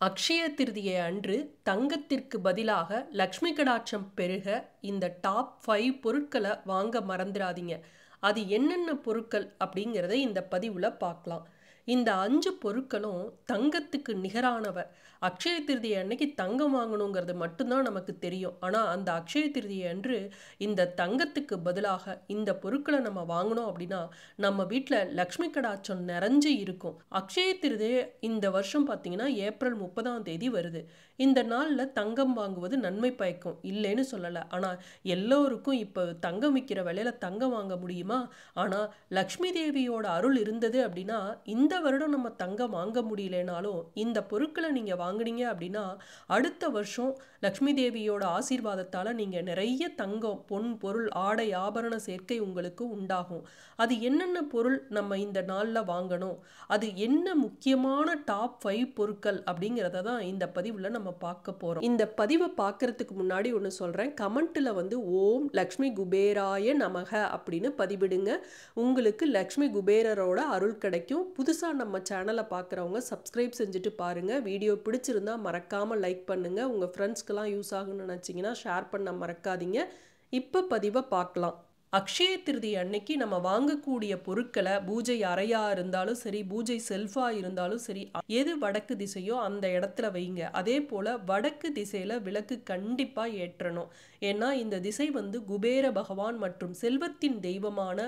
அக்ஷய திருதியை அன்று தங்கத்திற்கு பதிலாக லக்ஷ்மி கடாட்சம் பெருக இந்த டாப் 5 பொருட்களை வாங்க மறந்துடாதீங்க. அது என்னென்ன பொருட்கள் அப்படிங்கிறத இந்த பதிவில் பார்க்கலாம். இந்த 5 பொருட்களும் தங்கத்துக்கு நிகரானவ. அக்ஷய திருதியை அன்னைக்கு தங்கம் வாங்கணுங்கிறது மட்டும்தான் நமக்கு தெரியும். ஆனால் அந்த அக்ஷய திருதியை அன்று இந்த தங்கத்துக்கு பதிலாக இந்த பொருட்களை நம்ம வாங்கினோம் அப்படின்னா நம்ம வீட்டில் லக்ஷ்மி கடாட்சம் நிறைஞ்சு இருக்கும். அக்ஷய திருதியை இந்த வருஷம் பார்த்தீங்கன்னா ஏப்ரல் 30ஆம் தேதி வருது. இந்த நாளில் தங்கம் வாங்குவது நன்மை பயக்கும், இல்லைன்னு சொல்லலை. ஆனால் எல்லோருக்கும் இப்போ தங்கம் விற்கிற விலையில தங்கம் வாங்க முடியுமா? ஆனால் லக்ஷ்மி தேவியோட அருள் இருந்தது அப்படின்னா இந்த வருடம் நம்ம தங்கம் வாங்க முடியலனாலும் இந்த பொருட்களை நீங்கள் வாங்கினீங்க அப்படின்னா அடுத்த வருஷம் லக்ஷ்மி தேவியோட ஆசீர்வாதத்தால் நீங்கள் நிறைய தங்கம், பொன், பொருள், ஆடை, ஆபரண சேர்க்கை உங்களுக்கு உண்டாகும். அது என்னென்ன பொருள் நம்ம இந்த நாளில் வாங்கணும், அது என்ன முக்கியமான டாப் 5 பொருட்கள் அப்படிங்கிறத தான் இந்த பதிவில் நம்ம பார்க்க போகிறோம். இந்த பதிவை பார்க்கறதுக்கு முன்னாடி ஒன்று சொல்கிறேன். கமெண்ட்டில் ஓம் லக்ஷ்மி குபேராய நமக அப்படின்னு பதிவிடுங்க. உங்களுக்கு லக்ஷ்மி குபேரரோட அருள் கிடைக்கும். புதுசாக நம்ம சேனலை பார்க்குறவங்க சப்ஸ்கிரைப் செஞ்சுட்டு பாருங்கள். வீடியோ பிடிச்சிருந்தா மறக்காமல் லைக் பண்ணுங்கள். உங்கள் ஃப்ரெண்ட்ஸ்க்கெலாம் யூஸ் ஆகுன்னு நினச்சிங்கன்னா ஷேர் பண்ண மறக்காதீங்க. இப்போ பதிவை பார்க்கலாம். அக்ஷய திருதி அன்னைக்கு நம்ம வாங்கக்கூடிய பொருட்களை பூஜை அறையாக இருந்தாலும் சரி, பூஜை செல்ஃபாக இருந்தாலும் சரி, எது வடக்கு திசையோ அந்த இடத்துல வைங்க. அதே போல் வடக்கு திசையில் விளக்கு கண்டிப்பாக ஏற்றணும். ஏன்னா இந்த திசை குபேர பகவான் மற்றும் செல்வத்தின் தெய்வமான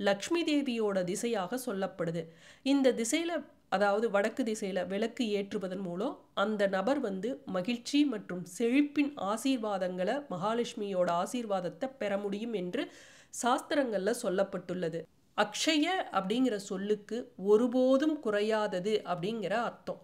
லக்ஷ்மி தேவியோட திசையாக சொல்லப்படுது. இந்த திசையில், அதாவது வடக்கு திசையில் விளக்கு ஏற்றுவதன் மூலம் அந்த நபர் மகிழ்ச்சி மற்றும் செழிப்பின் ஆசீர்வாதங்களை, மகாலட்சுமியோட ஆசீர்வாதத்தை பெற முடியும் என்று சாஸ்திரங்களில் சொல்லப்பட்டுள்ளது. அக்ஷய அப்படிங்கிற சொல்லுக்கு ஒருபோதும் குறையாதது அப்படிங்கிற அர்த்தம்.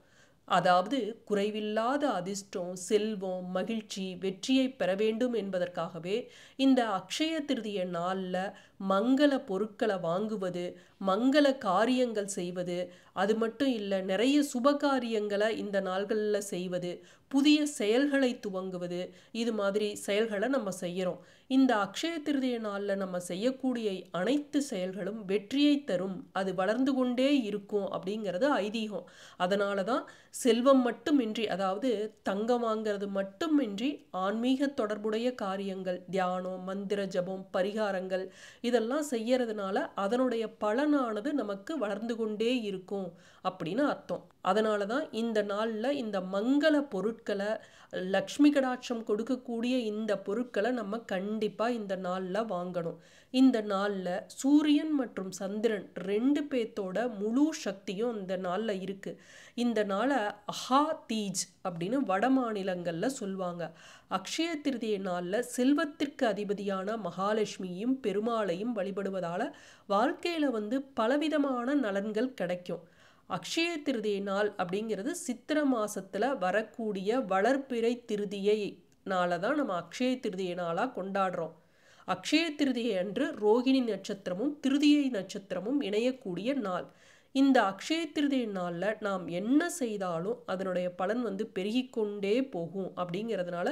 அதாவது குறைவில்லாத அதிர்ஷ்டம், செல்வம், மகிழ்ச்சி, வெற்றியை பெற வேண்டும் என்பதற்காகவே இந்த அக்ஷய திருதிய நாளில் மங்கள பொருட்களை வாங்குவது, மங்கள காரியங்கள் செய்வது, அது மட்டும் இல்லை நிறைய சுப காரியங்களை இந்த நாள்களில் செய்வது, புதிய செயல்களை துவங்குவது, இது மாதிரி செயல்களை நம்ம செய்கிறோம். இந்த அக்ஷய திருதிய நாளில் நம்ம செய்யக்கூடிய அனைத்து செயல்களும் வெற்றியை தரும், அது வளர்ந்து கொண்டே இருக்கும் அப்படிங்கிறது ஐதீகம். அதனால தான் செல்வம் மட்டுமின்றி, அதாவது தங்கம் வாங்கிறது மட்டுமின்றி ஆன்மீக தொடர்புடைய காரியங்கள், தியானம், மந்திர ஜபம், பரிகாரங்கள் இதெல்லாம் செய்யறதுனால அதனுடைய பலனானது நமக்கு வளர்ந்து கொண்டே இருக்கும் அப்படின்னு அர்த்தம். அதனால தான் இந்த நாளில் இந்த மங்கள பொருட்களை, லக்ஷ்மி கடாட்சம் கொடுக்கக்கூடிய இந்த பொருட்களை நம்ம கண்டிப்பாக இந்த நாளில் வாங்கணும். இந்த நாளில் சூரியன் மற்றும் சந்திரன் 2 பேர்த்தோட முழு சக்தியும் இந்த நாளில் இருக்குது. இந்த நாளை அஹா தீஜ் அப்படின்னு வட மாநிலங்களில் சொல்லுவாங்க. அக்ஷய திருதிய நாளில் செல்வத்திற்கு அதிபதியான மகாலட்சுமியும் பெருமாளையும் வழிபடுவதால் வாழ்க்கையில் பலவிதமான நலன்கள் கிடைக்கும். அக்ஷய திருதிய நாள் அப்படிங்கிறது சித்திர மாசத்துல வரக்கூடிய வளர்பிறை திருதியை நாளை தான் நம்ம அக்ஷய திருதிய நாளாக கொண்டாடுறோம். அக்ஷய திருதியை அன்று ரோகிணி நட்சத்திரமும் திருதியை நட்சத்திரமும் இணையக்கூடிய நாள். இந்த அக்ஷய திருதிய நாளில் நாம் என்ன செய்தாலும் அதனுடைய பலன் பெருகிக்கொண்டே போகும். அப்படிங்கிறதுனால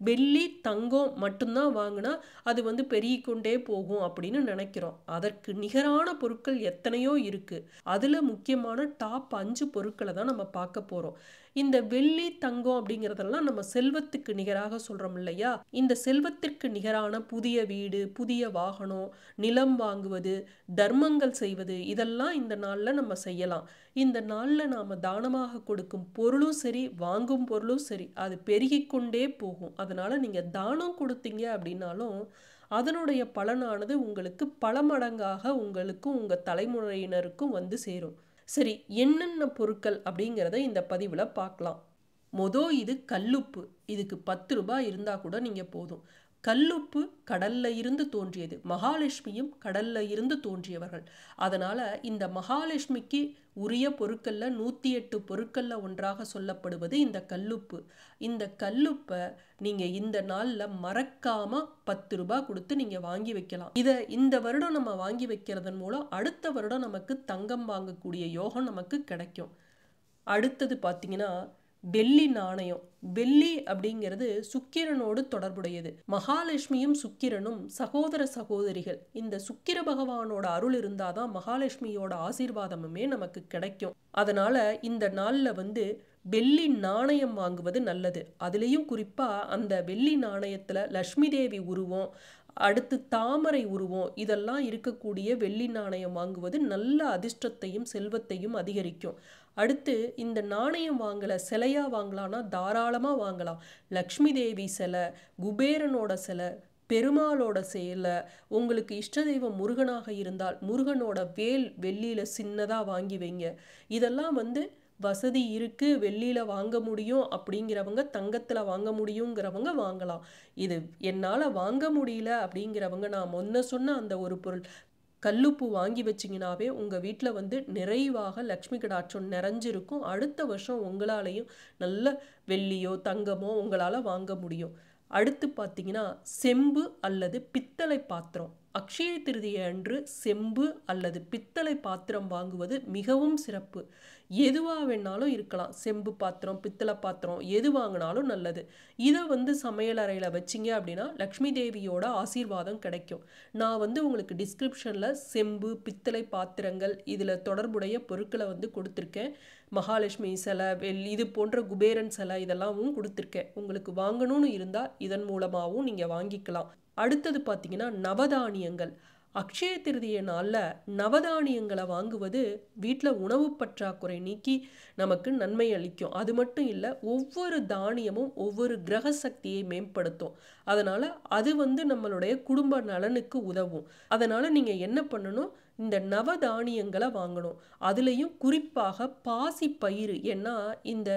வெள்ளி, தங்கம் மட்டும்தான் வாங்கினா அது பெருகிக்கொண்டே போகும் அப்படின்னு நினைக்கிறோம். அதற்கு நிகரான பொருட்கள் எத்தனையோ இருக்குது. அதில் முக்கியமான டாப் 5 பொருட்களை தான் நம்ம பார்க்க போகிறோம். இந்த வெள்ளி, தங்கம் அப்படிங்கிறதெல்லாம் நம்ம செல்வத்துக்கு நிகராக சொல்கிறோம் இல்லையா? இந்த செல்வத்திற்கு நிகரான புதிய வீடு, புதிய வாகனம், நிலம் வாங்குவது, தர்மங்கள் செய்வது, இதெல்லாம் இந்த நாளில் நம்ம செய்யலாம். இந்த நாளில் நாம் தானமாக கொடுக்கும் பொருளும் சரி, வாங்கும் பொருளும் சரி, அது பெருகிக்கொண்டே போகும். அதனால் நீங்கள் தானம் கொடுத்தீங்க அப்படின்னாலும் அதனுடைய பலனானது உங்களுக்கு பல மடங்காக உங்களுக்கும் உங்கள் தலைமுறையினருக்கும் சேரும். சரி, என்னென்ன பொருட்கள் அப்படிங்கிறத இந்த பதிவில் பார்க்கலாம். இது கல்லுப்பு. இதுக்கு 10 ரூபாய் இருந்தால் கூட நீங்கள் போதும். கல்லுப்பு கடல்ல இருந்து தோன்றியது. மகாலட்சுமியும் கடல்ல இருந்து தோன்றியவர்கள். அதனால இந்த மகாலட்சுமிக்கு உரிய பொருட்கள்ல 108 பொருட்கள்ல ஒன்றாக சொல்லப்படுவது இந்த கல்லுப்பு. இந்த கல்லுப்பை நீங்க இந்த நாள்ல மறக்காம 10 ரூபாய் கொடுத்து நீங்க வாங்கி வைக்கலாம். இதை இந்த வருடம் நம்ம வாங்கி வைக்கிறதன் மூலம் அடுத்த வருடம் நமக்கு தங்கம் வாங்கக்கூடிய யோகம் நமக்கு கிடைக்கும். அடுத்தது பார்த்தீங்கன்னா வெள்ளி நாணயம். வெள்ளி அப்படிங்கிறது சுக்கிரனோடு தொடர்புடையது. மகாலட்சுமியும் சுக்கிரனும் சகோதர சகோதரிகள். இந்த சுக்கிர பகவானோட அருள் இருந்தாதான் மகாலட்சுமியோட ஆசீர்வாதமுமே நமக்கு கிடைக்கும். அதனால இந்த நாள்ல வெள்ளி நாணயம் வாங்குவது நல்லது. அதுலேயும் குறிப்பாக அந்த வெள்ளி நாணயத்தில் லக்ஷ்மி தேவி உருவம், அடுத்து தாமரை உருவம் இதெல்லாம் இருக்கக்கூடிய வெள்ளி நாணயம் வாங்குவது நல்ல அதிர்ஷ்டத்தையும் செல்வத்தையும் அதிகரிக்கும். அடுத்து இந்த நாணயம் வாங்கலை, சிலையாக வாங்கலான்னா தாராளமாக வாங்கலாம். லக்ஷ்மி தேவி சிலை, குபேரனோட சிலை, பெருமாளோட சிலை, உங்களுக்கு இஷ்ட தெய்வம் முருகனாக இருந்தால் முருகனோட வேல் வெள்ளியில் சின்னதாக வாங்கி வைங்க. இதெல்லாம் வசதி இருக்குது, வெள்ளியில் வாங்க முடியும் அப்படிங்கிறவங்க, தங்கத்தில் வாங்க முடியுங்கிறவங்க வாங்கலாம். இது என்னால் வாங்க முடியல அப்படிங்கிறவங்க, நான் முன்ன சொன்ன அந்த ஒரு பொருள் கல்லுப்பு வாங்கி வச்சிங்கனாவே உங்கள் வீட்டில் நிறைவாக லக்ஷ்மி கடாட்சம் நிறைஞ்சிருக்கும். அடுத்த வருஷம் உங்களாலையும் நல்ல வெள்ளியோ தங்கமோ உங்களால் வாங்க முடியும். அடுத்து பார்த்தீங்கன்னா செம்பு அல்லது பித்தளை பாத்திரம். அக்ஷய திருதியை அன்று செம்பு அல்லது பித்தளை பாத்திரம் வாங்குவது மிகவும் சிறப்பு. எதுவாக வேணாலும் இருக்கலாம், செம்பு பாத்திரம் பித்தளை பாத்திரம் எது வாங்கினாலும் நல்லது. இதை சமையல் அறையில் வச்சிங்க அப்படின்னா லக்ஷ்மி தேவியோட ஆசீர்வாதம் கிடைக்கும். நான் உங்களுக்கு டிஸ்கிரிப்ஷனில் செம்பு பித்தளை பாத்திரங்கள் இதில் தொடர்புடைய பொருட்களை கொடுத்துருக்கேன். மகாலட்சுமி சிலை, இது போன்ற குபேரன் சிலை இதெல்லாமும் கொடுத்துருக்கேன். உங்களுக்கு வாங்கணும்னு இருந்தால் இதன் மூலமாகவும் நீங்கள் வாங்கிக்கலாம். அடுத்தது பார்த்தீங்கன்னா நவதானியங்கள். அக்ஷய திருதியை நாளில் நவதானியங்களை வாங்குவது வீட்டில் உணவு பற்றாக்குறை நீக்கி நமக்கு நன்மை அளிக்கும். அது மட்டும் இல்லை, ஒவ்வொரு தானியமும் ஒவ்வொரு கிரக சக்தியை மேம்படுத்தும். அதனால் அது நம்மளுடைய குடும்ப நலனுக்கு உதவும். அதனால் நீங்கள் என்ன பண்ணணும், இந்த நவதானியங்களை வாங்கணும். அதுலேயும் குறிப்பாக பாசி பயிறு. ஏன்னா இந்த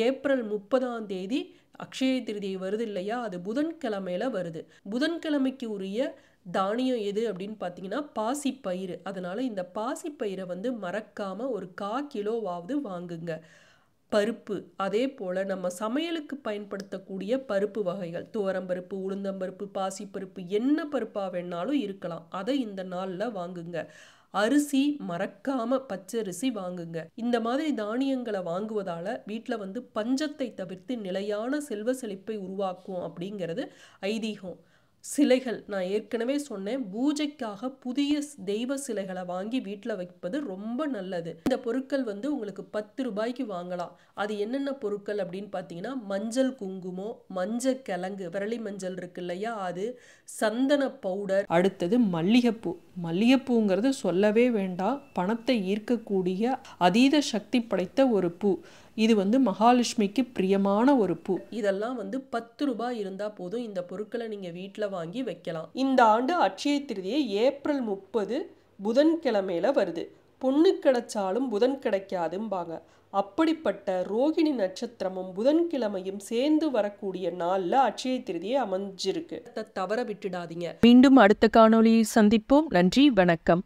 ஏப்ரல் 30 அக்ஷய திருதியை வருது இல்லையா, அது புதன்கிழமையில வருது. புதன்கிழமைக்கு உரிய தானியம் எது அப்படின்னு பார்த்தீங்கன்னா பாசி பயிறு. அதனால் இந்த பாசி பயிரை மறக்காமல் ஒரு 1/4 கிலோவாவது வாங்குங்க. பருப்பு, அதே போல் நம்ம சமையலுக்கு பயன்படுத்தக்கூடிய பருப்பு வகைகள், துவரம்பருப்பு, உளுந்தம்பருப்பு, பாசிப்பருப்பு, என்ன பருப்பாக வேணாலும் இருக்கலாம். அதை இந்த நாளில் வாங்குங்க. அரிசி மறக்காம பச்சரிசி வாங்குங்க. இந்த மாதிரி தானியங்களை வாங்குவதால வீட்டில் பஞ்சத்தை தவிர்த்து நிலையான செல்வ செழிப்பை உருவாக்கும் அப்படிங்கிறது ஐதீகம். சிலைகள், நான் ஏற்கனவே சொன்னேன், பூஜைக்காக புதிய தெய்வ சிலைகளை வாங்கி வீட்டில் வைப்பது ரொம்ப நல்லது. இந்த பொருட்கள் உங்களுக்கு 10 ரூபாய்க்கு வாங்கலாம். அது என்னென்ன பொருட்கள் அப்படின்னு பார்த்தீங்கன்னா மஞ்சள் குங்குமம், மஞ்சள் கிழங்கு, விரலி மஞ்சள் இருக்கு இல்லையா அது, சந்தன பவுடர், அடுத்தது மல்லிகைப்பூ. மல்லிகைப்பூங்கிறது சொல்லவே வேண்டாம், பணத்தை ஈர்க்கக்கூடிய அதீத சக்தி படைத்த ஒரு பூ. இது மகாலட்சுமிக்கு பிரியமான ஒரு பூ. இதெல்லாம் 10 ரூபாய் இருந்தால் போதும். இந்த பொருட்களை நீங்கள் வீட்டில் வாங்கி வைக்கலாம். இந்த ஆண்டு அட்சய திருதியை ஏப்ரல் 30 புதன்கிழமையில வருது. பொண்ணு கிடைச்சாலும் புதன் கிடைக்காதும்பாங்க. அப்படிப்பட்ட ரோகிணி நட்சத்திரமும் புதன்கிழமையும் சேர்ந்து வரக்கூடிய நாளில் அட்சய திருதியை அமைஞ்சிருக்கு. தவற விட்டுடாதீங்க. மீண்டும் அடுத்த காணொளியை சந்திப்போம். நன்றி, வணக்கம்.